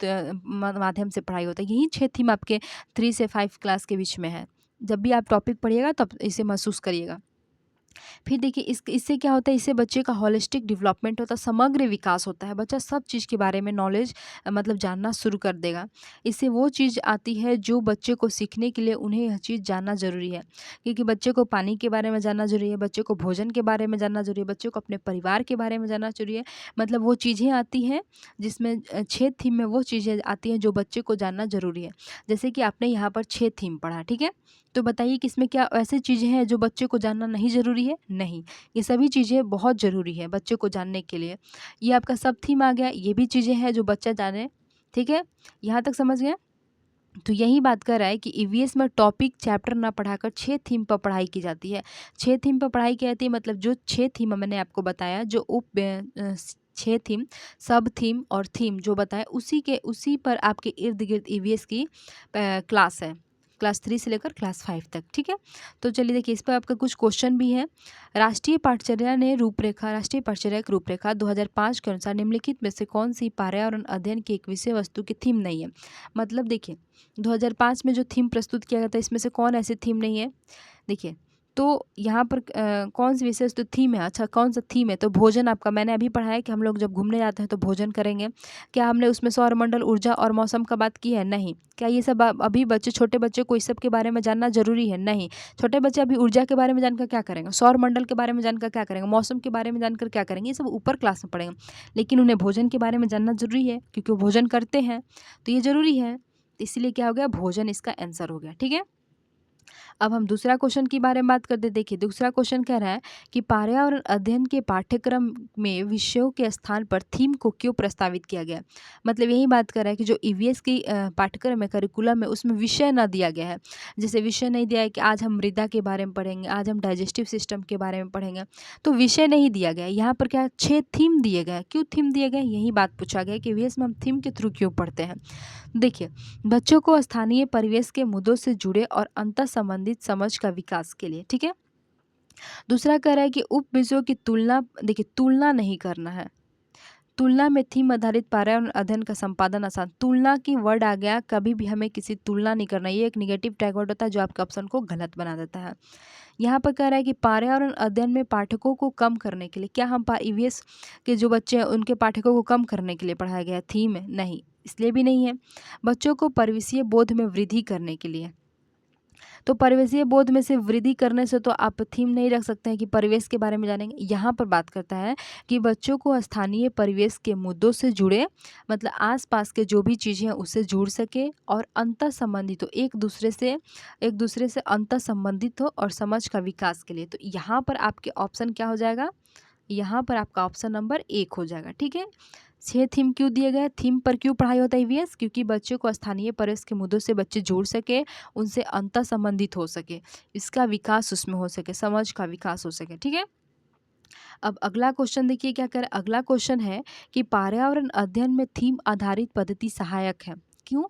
Speaker 1: माध्यम से पढ़ाई होता है। यही 6 थीम आपके 3 से 5 क्लास के बीच में है। जब भी आप टॉपिक पढ़िएगा तब इसे महसूस करिएगा। फिर देखिए इससे क्या होता है, इससे बच्चे का होलिस्टिक डेवलपमेंट होता है, समग्र विकास होता है। बच्चा सब चीज़ के बारे में नॉलेज मतलब जानना शुरू कर देगा। इससे वो चीज़ आती है जो बच्चे को सीखने के लिए उन्हें यह चीज़ जानना ज़रूरी है। क्योंकि बच्चे को पानी के बारे में जानना ज़रूरी है, बच्चे को भोजन के बारे में जानना ज़रूरी है, बच्चे को अपने परिवार के बारे में जानना ज़रूरी है। मतलब वो चीज़ें आती हैं जिसमें 6 थीम में वो चीज़ें आती हैं जो बच्चे को जानना ज़रूरी है। जैसे कि आपने यहाँ पर 6 थीम पढ़ा, ठीक है? तो बताइए कि इसमें क्या ऐसी चीज़ें हैं जो बच्चे को जानना नहीं ज़रूरी है? नहीं, ये सभी चीज़ें बहुत ज़रूरी है बच्चे को जानने के लिए। ये आपका सब थीम आ गया, ये भी चीज़ें हैं जो बच्चा जाने, ठीक है? यहाँ तक समझ गए? तो यही बात कर रहा है कि ईवीएस में टॉपिक चैप्टर ना पढ़ाकर 6 थीम पर पढ़ाई की जाती है। 6 थीम पर पढ़ाई की जाती है, मतलब जो 6 थीम मैंने आपको बताया, जो 6 थीम, सब थीम और थीम जो बताया उसी पर आपके इर्द-गिर्द ईवीएस की क्लास है। क्लास 3 से लेकर क्लास 5 तक, ठीक है? तो चलिए देखिए इस पर आपका कुछ क्वेश्चन भी है। राष्ट्रीय पाठचर्या की रूपरेखा 2005 के अनुसार निम्नलिखित में से कौन-सी पर्यावरण अध्ययन की एक विषय वस्तु की थीम नहीं है? मतलब देखिए 2005 में जो थीम प्रस्तुत किया गया था इसमें से कौन ऐसी थीम नहीं है? देखिए तो यहाँ पर कौन-सी विषय वस्तु थीम है? अच्छा कौन-सा थीम है? तो भोजन आपका मैंने अभी पढ़ा है कि हम लोग जब घूमने जाते हैं तो भोजन करेंगे। क्या हमने उसमें सौरमंडल, ऊर्जा और मौसम का बात की है? नहीं। क्या ये सब अभी बच्चे छोटे बच्चे को इस सब के बारे में जानना ज़रूरी है? नहीं। छोटे बच्चे अभी ऊर्जा के बारे में जानकर क्या करेंगे? सौरमंडल के बारे में जानकर क्या करेंगे? मौसम के बारे में जानकर क्या करेंगे? ये सब ऊपर क्लास में पढ़ेंगे। लेकिन उन्हें भोजन के बारे में जानना ज़रूरी है क्योंकि वो भोजन करते हैं, तो ये ज़रूरी है। तो इसीलिए क्या हो गया? भोजन इसका आंसर हो गया, ठीक है? अब हम दूसरा क्वेश्चन के बारे में बात करते हैं। देखिए दूसरा क्वेश्चन कह रहा है कि पर्यावरण अध्ययन के पाठ्यक्रम में विषयों के स्थान पर थीम को क्यों प्रस्तावित किया गया? मतलब यही बात कर रहा है कि जो ईवीएस की पाठ्यक्रम है, करिकुलम है, उसमें विषय ना दिया गया है। जैसे विषय नहीं दिया है कि आज हम मृदा के बारे में पढ़ेंगे, आज हम डाइजेस्टिव सिस्टम के बारे में पढ़ेंगे, तो विषय नहीं दिया गया है। यहाँ पर क्या 6 थीम दिए गए हैं। क्यों थीम दिए गए? यही बात पूछा गया है कि ईवीएस में हम थीम के थ्रू क्यों पढ़ते हैं। देखिए बच्चों को स्थानीय परिवेश के मुद्दों से जुड़े और अंतर संबंधित समझ का विकास के लिए, ठीक है? दूसरा कह रहा है कि उप विषयों की तुलना, देखिए तुलना नहीं करना है। तुलना में थीम आधारित पर्यावरण अध्ययन का संपादन आसान। तुलना की वर्ड आ गया, कभी भी हमें किसी तुलना नहीं करना। ये एक नेगेटिव टैग वर्ड होता है जो आपके ऑप्शन को गलत बना देता है। यहाँ पर कह रहा है कि पर्यावरण अध्ययन में पाठकों को कम करने के लिए, क्या हम ईवीएस के जो बच्चे हैं उनके पाठकों को कम करने के लिए पढ़ाया गया थीम है? नहीं, इसलिए भी नहीं है। बच्चों को परिवेशीय बोध में वृद्धि करने के लिए, तो परिवेशीय बोध में से वृद्धि करने से तो आप थीम नहीं रख सकते हैं कि परिवेश के बारे में जानेंगे। यहाँ पर बात करता है कि बच्चों को स्थानीय परिवेश के मुद्दों से जुड़े, मतलब आसपास के जो भी चीज़ें हैं उससे जुड़ सके और अंतर संबंधित हो, एक दूसरे से अंतर संबंधित हो और समझ का विकास के लिए। तो यहाँ पर आपके ऑप्शन क्या हो जाएगा? यहाँ पर आपका ऑप्शन नंबर 1 हो जाएगा, ठीक है? 6 थीम क्यों दिए गए? थीम पर क्यों पढ़ाई होता है ईवीएस? क्योंकि बच्चों को स्थानीय परिवेश के मुद्दों से बच्चे जोड़ सके, उनसे अंतर संबंधित हो सके, इसका विकास उसमें हो सके, समझ का विकास हो सके, ठीक है? अब अगला क्वेश्चन देखिए क्या कर, अगला क्वेश्चन है कि पर्यावरण अध्ययन में थीम आधारित पद्धति सहायक है। क्यों?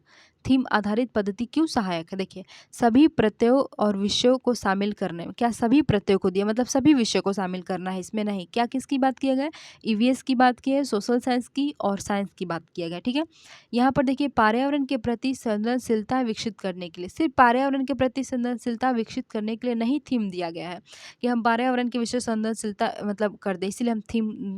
Speaker 1: थीम आधारित पद्धति क्यों सहायक है? देखिए सभी प्रत्ययों और विषयों को शामिल करने में, क्या सभी प्रत्ययों को दिया मतलब सभी विषयों को शामिल करना है इसमें? नहीं। क्या किसकी बात किया गया? ईवीएस की बात की है, सोशल साइंस की और साइंस की बात किया गया, ठीक है? यहाँ पर देखिए पर्यावरण के प्रति संवेदनशीलता विकसित करने के लिए, सिर्फ पर्यावरण के प्रति संवेदनशीलता विकसित करने के लिए नहीं थीम दिया गया है कि हम पर्यावरण के विषय संवेदनशीलता मतलब कर दें, इसीलिए हम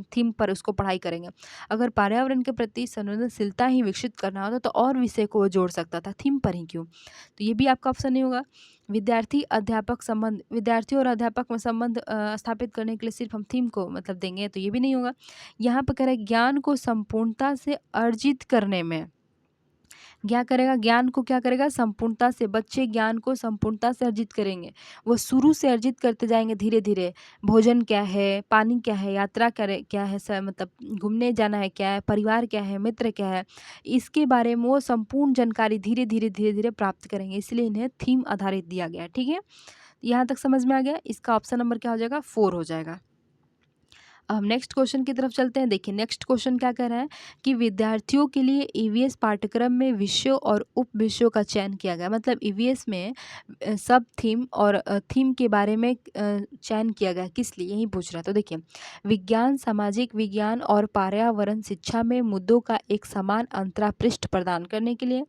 Speaker 1: थीम पर उसको पढ़ाई करेंगे। अगर पर्यावरण के प्रति संवेदनशीलता ही विकसित करना होता तो और विषय को वो जोड़ सकता था, थीम पर ही क्यों? तो ये भी आपका ऑप्शन नहीं होगा। विद्यार्थी अध्यापक संबंध, विद्यार्थी और अध्यापक में संबंध स्थापित करने के लिए सिर्फ हम थीम को मतलब देंगे, तो ये भी नहीं होगा। यहाँ पे कह रहा है ज्ञान को संपूर्णता से अर्जित करने में, क्या करेगा, ज्ञान को क्या करेगा, संपूर्णता से, बच्चे ज्ञान को संपूर्णता से अर्जित करेंगे। वो शुरू से अर्जित करते जाएंगे धीरे धीरे। भोजन क्या है, पानी क्या है, यात्रा क्या है, मतलब घूमने जाना है क्या है, परिवार क्या है, मित्र क्या है, इसके बारे में वो संपूर्ण जानकारी धीरे धीरे प्राप्त करेंगे। इसलिए इन्हें थीम आधारित दिया गया है। ठीक है, यहाँ तक समझ में आ गया। इसका ऑप्शन नंबर क्या हो जाएगा, 4 हो जाएगा। अब हम नेक्स्ट क्वेश्चन की तरफ चलते हैं। देखिए नेक्स्ट क्वेश्चन क्या कह रहा है कि विद्यार्थियों के लिए ईवीएस पाठ्यक्रम में विषयों और उप विषयों का चयन किया गया। मतलब ईवीएस में सब थीम और थीम के बारे में चयन किया गया, किस लिए, यही पूछ रहा है। तो देखिए, विज्ञान, सामाजिक विज्ञान और पर्यावरण शिक्षा में मुद्दों का एक समान अंतरापृष्ठ प्रदान करने के लिए,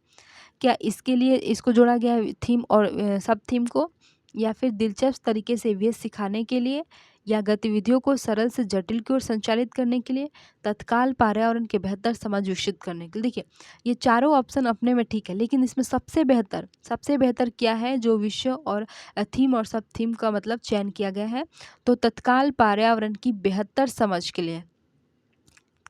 Speaker 1: क्या इसके लिए इसको जोड़ा गया है थीम और सब थीम को, या फिर दिलचस्प तरीके से ईवीएस सिखाने के लिए, या गतिविधियों को सरल से जटिल की ओर संचालित करने के लिए, तत्काल पर्यावरण के बेहतर समझ विकसित करने के लिए। देखिए ये चारों ऑप्शन अपने में ठीक है, लेकिन इसमें सबसे बेहतर क्या है, जो विषय और थीम और सब थीम का मतलब चयन किया गया है, तो तत्काल पर्यावरण की बेहतर समझ के लिए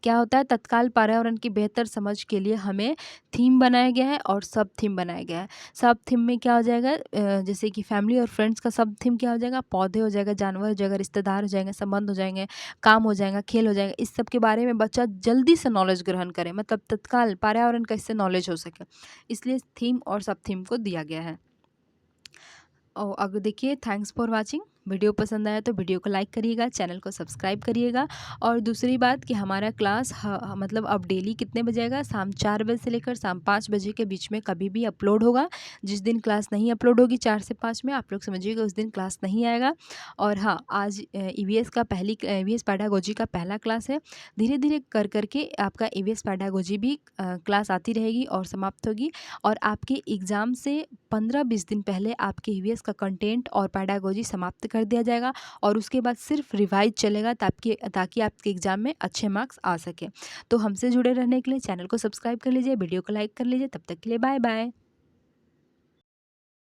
Speaker 1: क्या होता है, तत्काल पर्यावरण की बेहतर समझ के लिए हमें थीम बनाया गया है और सब थीम बनाया गया है। सब थीम में क्या हो जाएगा, जैसे कि फैमिली और फ्रेंड्स का सब थीम क्या हो जाएगा, पौधे हो जाएगा, जानवर हो जाएगा, रिश्तेदार हो जाएंगे, संबंध हो जाएंगे, काम हो जाएगा, खेल हो जाएगा। इस सब के बारे में बच्चा जल्दी से नॉलेज ग्रहण करे, मतलब तत्काल पर्यावरण का इससे नॉलेज हो सके, इसलिए थीम और सब थीम को दिया गया है। और अब देखिए, थैंक्स फॉर वाचिंग। वीडियो पसंद आया तो वीडियो को लाइक करिएगा, चैनल को सब्सक्राइब करिएगा। और दूसरी बात कि हमारा क्लास मतलब अब डेली कितने बजे आएगा, शाम 4 बजे से लेकर शाम 5 बजे के बीच में कभी भी अपलोड होगा। जिस दिन क्लास नहीं अपलोड होगी 4 से 5 में, आप लोग समझिएगा उस दिन क्लास नहीं आएगा। और हाँ, आज ईवीएस का ईवीएस पैडागोजी का पहला क्लास है। धीरे धीरे कर करके आपका ईवीएस पैडागोजी भी क्लास आती रहेगी और समाप्त होगी। और आपके एग्ज़ाम से 15-20 दिन पहले आपके ईवीएस का कंटेंट और पैडागोजी समाप्त कर दिया जाएगा, और उसके बाद सिर्फ रिवाइज चलेगा ताकि आपके एग्ज़ाम में अच्छे मार्क्स आ सके। तो हमसे जुड़े रहने के लिए चैनल को सब्सक्राइब कर लीजिए, वीडियो को लाइक कर लीजिए। तब तक के लिए बाय बाय।